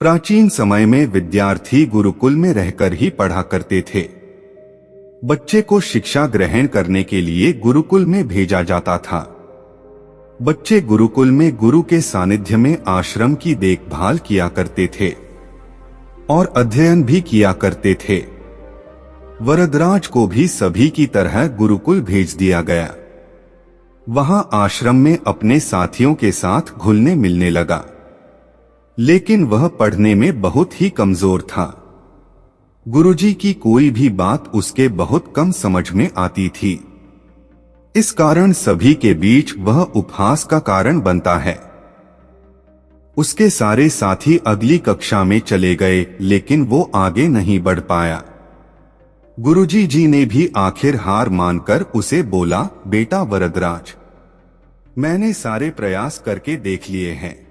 प्राचीन समय में विद्यार्थी गुरुकुल में रहकर ही पढ़ा करते थे। बच्चे को शिक्षा ग्रहण करने के लिए गुरुकुल में भेजा जाता था। बच्चे गुरुकुल में गुरु के सानिध्य में आश्रम की देखभाल किया करते थे और अध्ययन भी किया करते थे। वरदराज को भी सभी की तरह गुरुकुल भेज दिया गया। वहां आश्रम में अपने साथियों के साथ घुलने मिलने लगा, लेकिन वह पढ़ने में बहुत ही कमजोर था। गुरुजी की कोई भी बात उसके बहुत कम समझ में आती थी। इस कारण सभी के बीच वह उपहास का कारण बनता है। उसके सारे साथी अगली कक्षा में चले गए, लेकिन वो आगे नहीं बढ़ पाया। गुरुजी जी ने भी आखिर हार मानकर उसे बोला, बेटा वरदराज, मैंने सारे प्रयास करके देख लिए हैं।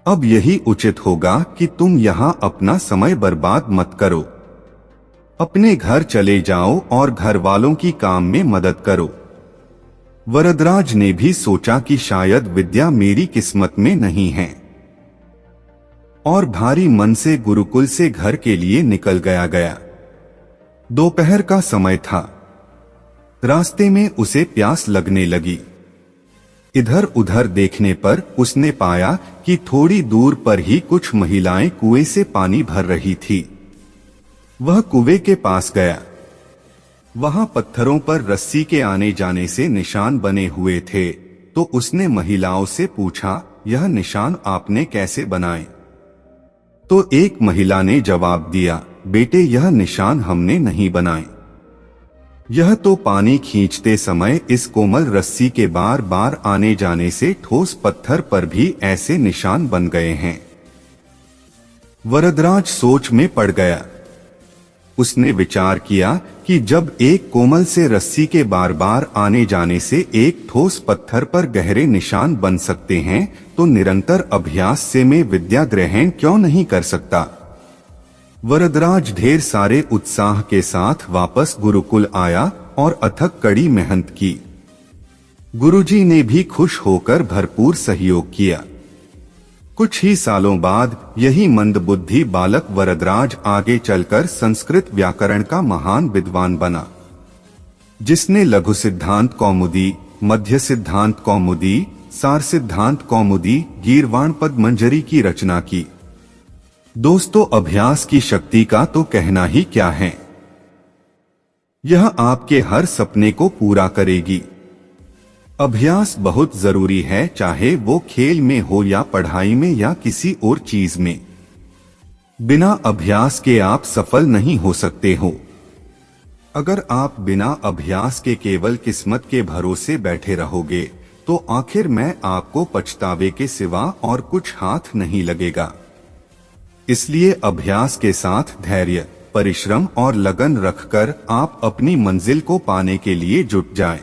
अब यही उचित होगा कि तुम यहाँ अपना समय बर्बाद मत करो। अपने घर चले जाओ और घर वालों की काम में मदद करो। वरदराज ने भी सोचा कि शायद विद्या मेरी किस्मत में नहीं है, और भारी मन से गुरुकुल से घर के लिए निकल गया। दोपहर का समय था। रास्ते में उसे प्यास लगने लगी। इधर उधर देखने पर उसने पाया कि थोड़ी दूर पर ही कुछ महिलाएं कुएं से पानी भर रही थी। वह कुएं के पास गया। वहां पत्थरों पर रस्सी के आने जाने से निशान बने हुए थे, तो उसने महिलाओं से पूछा, यह निशान आपने कैसे बनाए? तो एक महिला ने जवाब दिया, बेटे, यह निशान हमने नहीं बनाए। यह तो पानी खींचते समय इस कोमल रस्सी के बार बार आने जाने से ठोस पत्थर पर भी ऐसे निशान बन गए हैं। वरदराज सोच में पड़ गया। उसने विचार किया कि जब एक कोमल से रस्सी के बार बार आने जाने से एक ठोस पत्थर पर गहरे निशान बन सकते हैं, तो निरंतर अभ्यास से मैं विद्या ग्रहण क्यों नहीं कर सकता। वरदराज ढेर सारे उत्साह के साथ वापस गुरुकुल आया और अथक कड़ी मेहनत की। गुरुजी ने भी खुश होकर भरपूर सहयोग किया। कुछ ही सालों बाद यही मंदबुद्धि बालक वरदराज आगे चलकर संस्कृत व्याकरण का महान विद्वान बना, जिसने लघु सिद्धांत कौमुदी, मध्य सिद्धांत कौमुदी, सार सिद्धांत कौमुदी, गीर्वाण पद मंजरी की रचना की। दोस्तों, अभ्यास की शक्ति का तो कहना ही क्या है। यह आपके हर सपने को पूरा करेगी। अभ्यास बहुत जरूरी है, चाहे वो खेल में हो या पढ़ाई में या किसी और चीज में। बिना अभ्यास के आप सफल नहीं हो सकते हो। अगर आप बिना अभ्यास के केवल किस्मत के भरोसे बैठे रहोगे, तो आखिर में आपको पछतावे के सिवा और कुछ हाथ नहीं लगेगा। इसलिए अभ्यास के साथ धैर्य, परिश्रम और लगन रखकर आप अपनी मंजिल को पाने के लिए जुट जाएं।